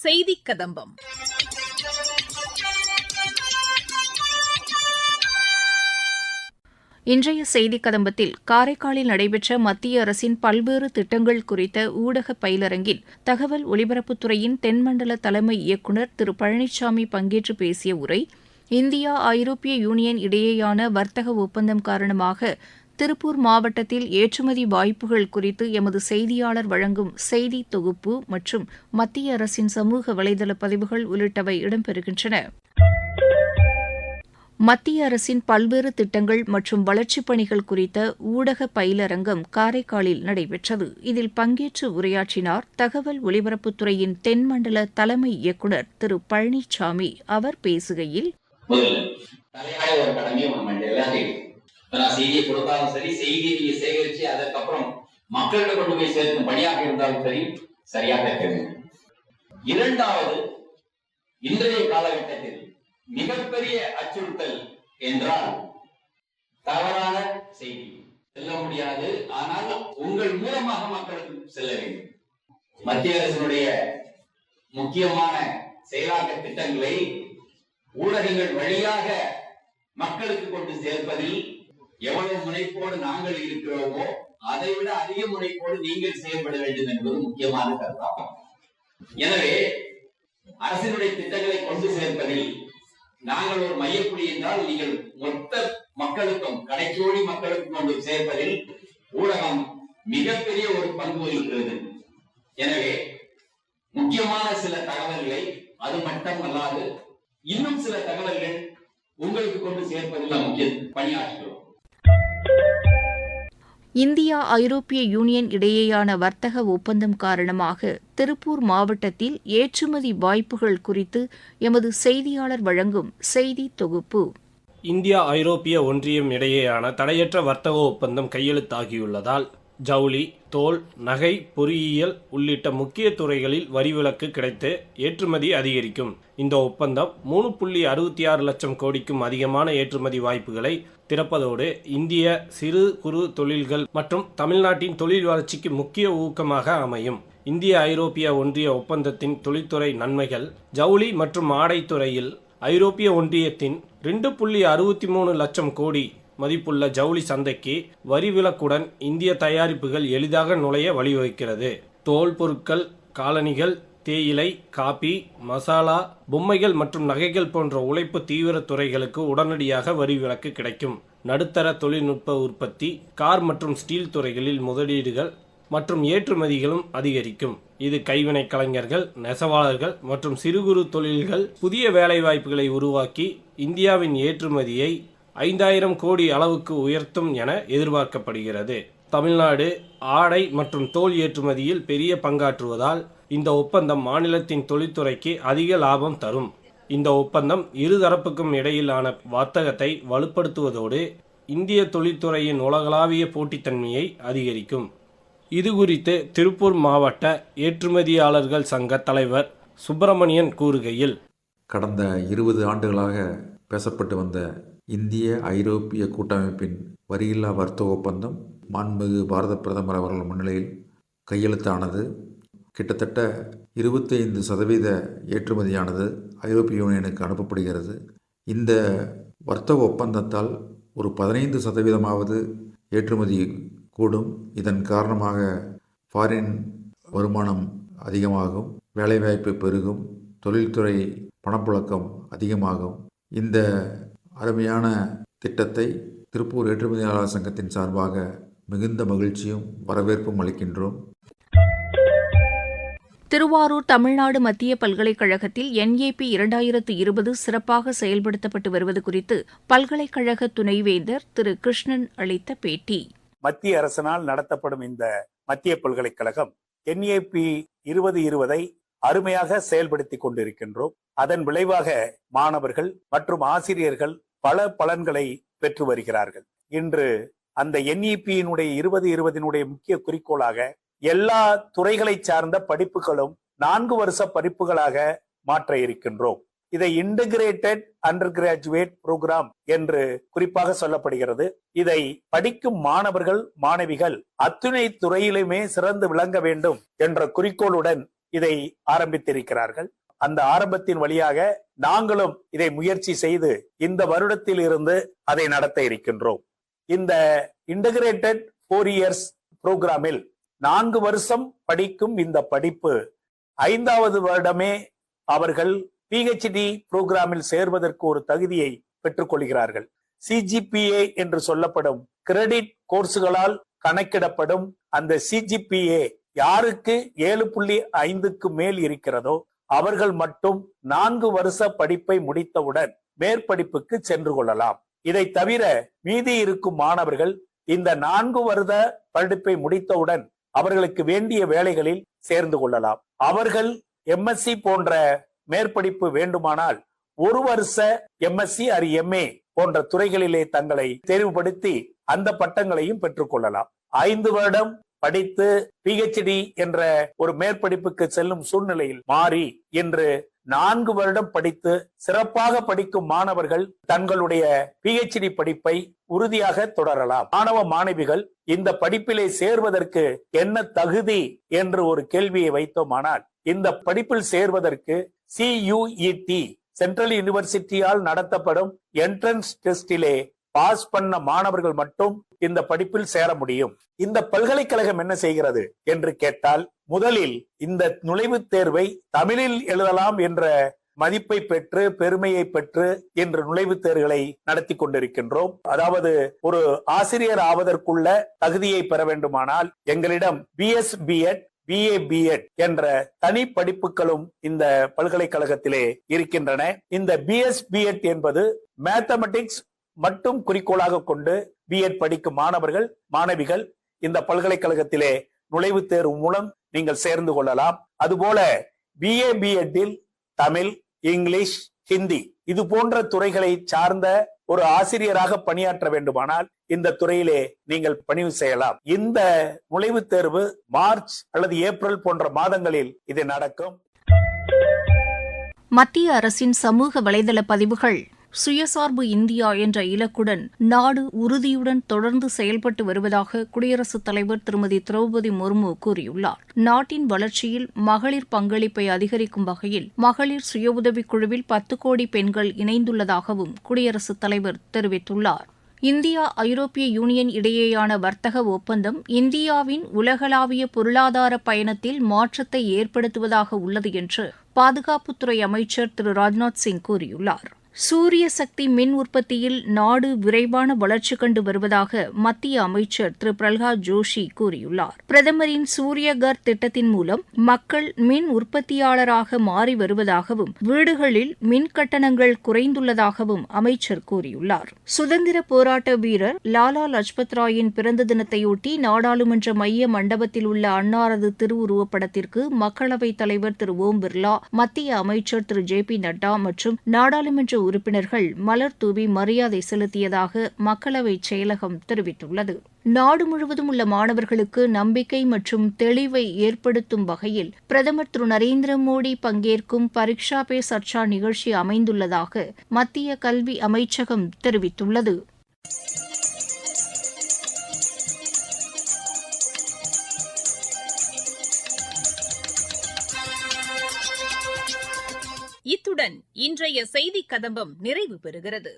செய்திக் கதம்பம். இன்றைய செய்திக் கதம்பத்தில் காரைக்காலில் நடைபெற்ற மத்திய அரசின் பல்வேறு திட்டங்கள் குறித்த ஊடக பயிலரங்கில் தகவல் ஒலிபரப்புத்துறையின் தென்மண்டல தலைமை இயக்குநர் திரு பழனிசாமி பங்கேற்று பேசிய உரை, இந்தியா ஐரோப்பிய யூனியன் இடையேயான வர்த்தக ஒப்பந்தம் காரணமாக திருப்பூர் மாவட்டத்தில் ஏற்றுமதி வாய்ப்புகள் குறித்து எமது செய்தியாளர் வழங்கும் செய்தி தொகுப்பு மற்றும் மத்திய அரசின் சமூக வலைதள பதிவுகள் உள்ளிட்டவை இடம்பெறுகின்றன. மத்திய அரசின் பல்வேறு திட்டங்கள் மற்றும் வளர்ச்சிப் பணிகள் குறித்த ஊடக பயிலரங்கம் காரைக்காலில் நடைபெற்றது. இதில் பங்கேற்று உரையாற்றினார் தகவல் ஒலிபரப்புத்துறையின் தென்மண்டல தலைமை இயக்குநர் திரு பழனிசாமி. அவர் பேசுகையில், செய்தியை கொடுத்தாலும் சரி, செய்தியை நீங்க சேகரிச்சு அதற்கப்புறம் மக்களிடம் கொண்டு போய் சேர்க்கும் பணியாக இருந்தாலும் சரி, சரியாக இருக்கிறது. இரண்டாவது, இன்றைய காலகட்டத்தில் மிகப்பெரிய அச்சுறுத்தல் என்றால் தவறான செய்தி செல்ல முடியாது, ஆனால் உங்கள் மூலமாக மக்களுக்கு செல்ல வேண்டும். மத்திய அரசினுடைய முக்கியமான செயலாக்க திட்டங்களை ஊடகங்கள் வழியாக மக்களுக்கு கொண்டு சேர்ப்பதில் எவ்வளவு முனைப்போடு நாங்கள் இருக்கிறோமோ அதை விட அதிக முனைப்போடு நீங்கள் செயல்பட வேண்டும் என்பது முக்கியமான கருத்தாகும். எனவே அரசினுடைய திட்டங்களை கொண்டு சேர்ப்பதில் நாங்கள் ஒரு மையப்புள்ளி என்றால், நீங்கள் மொத்த மக்களுக்கும் கடைக்கோடி மக்களுக்கும் கொண்டு சேர்ப்பதில் ஊடகம் மிகப்பெரிய ஒரு பங்கு வகிக்கிறது. எனவே முக்கியமான சில தகவல்களை, அது மட்டும் அல்லாது இன்னும் சில தகவல்கள் உங்களுக்கு கொண்டு சேர்ப்பதில் முக்கிய பணியாற்றுகிறோம். இந்தியா ஐரோப்பிய யூனியன் இடையேயான வர்த்தக ஒப்பந்தம் காரணமாக திருப்பூர் மாவட்டத்தில் ஏற்றுமதி வாய்ப்புகள் குறித்து எமது செய்தியாளர் வழங்கும் செய்தி தொகுப்பு. இந்தியா ஐரோப்பிய ஒன்றியம் இடையேயான தடையற்ற வர்த்தக ஒப்பந்தம் கையெழுத்தாகியுள்ளதால் ஜவுளி, தோல், நகை, பொறியியல் உள்ளிட்ட முக்கிய துறைகளில் வரிவிலக்கு கிடைத்து ஏற்றுமதி அதிகரிக்கும். இந்த ஒப்பந்தம் 3.66 லட்சம் கோடிக்கும் அதிகமான ஏற்றுமதி வாய்ப்புகளை திறப்பதோடு இந்திய சிறு குறு தொழில்கள் மற்றும் தமிழ்நாட்டின் தொழில் வளர்ச்சிக்கு முக்கிய ஊக்கமாக அமையும். இந்திய ஐரோப்பிய ஒன்றிய ஒப்பந்தத்தின் தொழில்துறை நன்மைகள்: ஜவுளி மற்றும் ஆடைத்துறையில் ஐரோப்பிய ஒன்றியத்தின் 2.63 லட்சம் கோடி மதிப்புள்ள ஜவுளி சந்தைக்கு வரி விலக்குடன் இந்திய தயாரிப்புகள் எளிதாக நுழைய வழிவகுக்கிறது. தோல் பொருட்கள், காலணிகள், தேயிலை, காபி, மசாலா, பொம்மைகள் மற்றும் நகைகள் போன்ற உழைப்பு தீவிர துறைகளுக்கு உடனடியாக வரி விலக்கு கிடைக்கும். நடுத்தர தொழில்நுட்ப உற்பத்தி, கார் மற்றும் ஸ்டீல் துறைகளில் முதலீடுகள் மற்றும் ஏற்றுமதிகளும் அதிகரிக்கும். இது கைவினை கலைஞர்கள், நெசவாளர்கள் மற்றும் சிறு குறு தொழில்கள் புதிய வேலைவாய்ப்புகளை உருவாக்கி இந்தியாவின் ஏற்றுமதியை 5000 கோடி அளவுக்கு உயர்த்தும் என எதிர்பார்க்கப்படுகிறது. தமிழ்நாடு ஆடை மற்றும் தோல் ஏற்றுமதியில் பெரிய பங்காற்றுவதால் இந்த ஒப்பந்தம் மாநிலத்தின் தொழில்துறைக்கு அதிக லாபம் தரும். இந்த ஒப்பந்தம் இருதரப்புக்கும் இடையிலான வர்த்தகத்தை வலுப்படுத்துவதோடு இந்திய தொழில்துறையின் உலகளாவிய போட்டித்தன்மையை அதிகரிக்கும். இது குறித்து திருப்பூர் மாவட்ட ஏற்றுமதியாளர்கள் சங்க தலைவர் சுப்பிரமணியன் கூறுகையில், கடந்த 20 ஆண்டுகளாக பேசப்பட்டு வந்த இந்திய ஐரோப்பிய கூட்டமைப்பின் வரியில்லா வர்த்தக ஒப்பந்தம் மாண்புமிகு பாரத பிரதமர் அவர்கள் முன்னிலையில் கையெழுத்தானது. கிட்டத்தட்ட 25% ஏற்றுமதியானது ஐரோப்பிய யூனியனுக்கு அனுப்பப்படுகிறது. இந்த வர்த்தக ஒப்பந்தத்தால் ஒரு 15% ஏற்றுமதி கூடும். இதன் காரணமாக ஃபாரின் வருமானம் அதிகமாகும், வேலைவாய்ப்பு பெருகும், தொழில்துறை பணப்புழக்கம் அதிகமாகும். இந்த அருமையான திட்டத்தை திருப்பூர் ஏற்றுமதியாளர் சங்கத்தின் சார்பாக மிகுந்த மகிழ்ச்சியும் வரவேற்பும் அளிக்கின்றோம். திருவாரூர் தமிழ்நாடு மத்திய பல்கலைக்கழகத்தில் NAP 2020 சிறப்பாக செயல்படுத்தப்பட்டு வருவது குறித்து பல்கலைக்கழக துணைவேந்தர் திரு கிருஷ்ணன் அளித்த பேட்டி. மத்திய அரசினால் நடத்தப்படும் இந்த மத்திய பல்கலைக்கழகம் NAP 2020 அருமையாக செயல்படுத்திக் கொண்டிருக்கின்றோம். அதன் விளைவாக மாணவர்கள் மற்றும் ஆசிரியர்கள் பல பலன்களை பெற்று வருகிறார்கள். இன்று அந்த NEP-யினுடைய 2020 முக்கிய குறிக்கோளாக எல்லா துறைகளை சார்ந்த படிப்புகளும் 4 வருஷ படிப்புகளாக மாற்ற இருக்கின்றோம். இதை இன்டகிரேட்டட் அண்டர் கிராஜுவேட் புரோகிராம் என்று குறிப்பாக சொல்லப்படுகிறது. இதை படிக்கும் மாணவர்கள் மாணவிகள் அத்துணை துறையிலுமே சிறந்து விளங்க வேண்டும் என்ற குறிக்கோளுடன் இதை ஆரம்பித்திருக்கிறார்கள். அந்த ஆரம்பத்தின் வழியாக நாங்களும் இதை முயற்சி செய்து இந்த வருடத்தில் இருந்து அதை நடத்த இருக்கின்றோம். இந்த இன்டகிரேட்டட் 4 இயர்ஸ் புரோகிராமில் 4 வருஷம் படிக்கும் இந்த படிப்பு 5வது வருடமே அவர்கள் PhD புரோகிராமில் சேர்வதற்கு ஒரு தகுதியை பெற்றுக் கொள்கிறார்கள். CGPA என்று சொல்லப்படும் கிரெடிட் கோர்ஸ்களால் கணக்கிடப்படும் அந்த CGPA யாருக்கு 7.5க்கு மேல் இருக்கிறதோ அவர்கள் மட்டும் 4 வருஷ படிப்பை முடித்தவுடன் மேற்படிப்புக்கு சென்று கொள்ளலாம். இதை தவிர மீதி இருக்கும் மாணவர்கள் இந்த 4 வருட படிப்பை முடித்தவுடன் அவர்களுக்கு வேண்டிய வேலைகளில் சேர்ந்து கொள்ளலாம். அவர்கள் MSc போன்ற மேற்படிப்பு வேண்டுமானால் 1 வருஷ MSc or MA போன்ற துறைகளிலே தங்களை தேர்வுபடுத்தி அந்த பட்டங்களையும் பெற்றுக் கொள்ளலாம். 5 வருடம் படித்து PhD என்ற ஒரு மேற்படிப்புக்கு செல்லும் சூழ்நிலையில் மாறி இன்று 4 வருடம் படித்து சிறப்பாக படிக்கும் மாணவர்கள் தங்களுடைய PhD படிப்பை உறுதியாக தொடரலாம். மாணவ மாணவிகள் இந்த படிப்பிலே சேர்வதற்கு என்ன தகுதி என்று ஒரு கேள்வியை வைத்தோமானால், இந்த படிப்பில் சேர்வதற்கு CUET சென்ட்ரல் யூனிவர்சிட்டியால் நடத்தப்படும் என்ட்ரன்ஸ் டெஸ்டிலே பாஸ் பண்ண மாணவர்கள் மட்டும் இந்த படிப்பில் சேர முடியும். இந்த பல்கலைக்கழகம் என்ன செய்கிறது என்று கேட்டால், முதலில் இந்த நுழைவுத் தேர்வை தமிழில் எழுதலாம் என்ற மதிப்பை பெற்று பெருமையை பெற்று இன்று நுழைவுத் தேர்வுகளை நடத்தி கொண்டிருக்கின்றோம். அதாவது ஒரு ஆசிரியர் ஆவதற்குள்ள தகுதியை பெற வேண்டுமானால் எங்களிடம் BS B.Ed BA B.Ed என்ற தனி படிப்புகளும் இந்த பல்கலைக்கழகத்திலே இருக்கின்றன. இந்த BS B.Ed என்பது மேத்தமெட்டிக்ஸ் மட்டும் குறிக்கோளாக கொண்டு B.Ed படிக்கும் மாணவர்கள் மாணவிகள் இந்த பல்கலைக்கழகத்திலே நுழைவுத் தேர்வு மூலம் நீங்கள் சேர்ந்து கொள்ளலாம். அதுபோல BA B.Ed Tamil, English, Hindi இது போன்ற துறைகளை சார்ந்த ஒரு ஆசிரியராக பணியாற்ற வேண்டுமானால் இந்த துறையிலே நீங்கள் பணிவு செய்யலாம். இந்த நுழைவுத் தேர்வு மார்ச் அல்லது ஏப்ரல் போன்ற மாதங்களில் இது நடக்கும். மத்திய அரசின் சமூக வலைதள பதிவுகள் சுயசார்பு இந்தியா என்ற இலக்குடன் நாடு உறுதியுடன் தொடர்ந்து செயல்பட்டு வருவதாக குடியரசுத் தலைவர் திருமதி திரௌபதி முர்மு கூறியுள்ளார். நாட்டின் வளர்ச்சியில் மகளிர் பங்களிப்பை அதிகரிக்கும் வகையில் மகளிர் சுய உதவிக் குழுவில் 10 கோடி பெண்கள் இணைந்துள்ளதாகவும் குடியரசுத் தலைவர் தெரிவித்துள்ளார். இந்தியா ஐரோப்பிய யூனியன் இடையேயான வர்த்தக ஒப்பந்தம் இந்தியாவின் உலகளாவிய பொருளாதார பயணத்தில் மாற்றத்தை ஏற்படுத்துவதாக உள்ளது என்று பாதுகாப்புத்துறை அமைச்சர் திரு ராஜ்நாத் சிங் கூறியுள்ளார். சூரிய சக்தி மின் உற்பத்தியில் நாடு விரைவான வளர்ச்சி கண்டு வருவதாக மத்திய அமைச்சர் திரு பிரல்ஹாத் ஜோஷி கூறியுள்ளார். பிரதமரின் சூரியகர் திட்டத்தின் மூலம் மக்கள் மின் உற்பத்தியாளராக மாறி வருவதாகவும் வீடுகளில் மின் கட்டணங்கள் குறைந்துள்ளதாகவும் அமைச்சர் கூறியுள்ளார். சுதந்திர போராட்ட வீரர் லாலா லஜ்பத் ராயின் பிறந்த தினத்தையொட்டி நாடாளுமன்ற மைய மண்டபத்தில் உள்ள அன்னாரது திருவுருவப் படத்திற்கு மக்களவைத் தலைவர் திரு ஓம் பிர்லா, மத்திய அமைச்சர் திரு JP நட்டா மற்றும் நாடாளுமன்ற உறுப்பினர்கள் மலர் தூவி மரியாதை செலுத்தியதாக மக்களவைச் செயலகம் தெரிவித்துள்ளது. நாடு முழுவதும் உள்ள மாணவர்களுக்கு நம்பிக்கை மற்றும் தெளிவை ஏற்படுத்தும் வகையில் பிரதமர் திரு நரேந்திர மோடி பங்கேற்கும் பரீக்ஷா பே சர்ச்சா நிகழ்ச்சி அமைந்துள்ளதாக மத்திய கல்வி அமைச்சகம் தெரிவித்துள்ளது. இத்துடன் இன்றைய செய்திக் கதம்பம் நிறைவு பெறுகிறது.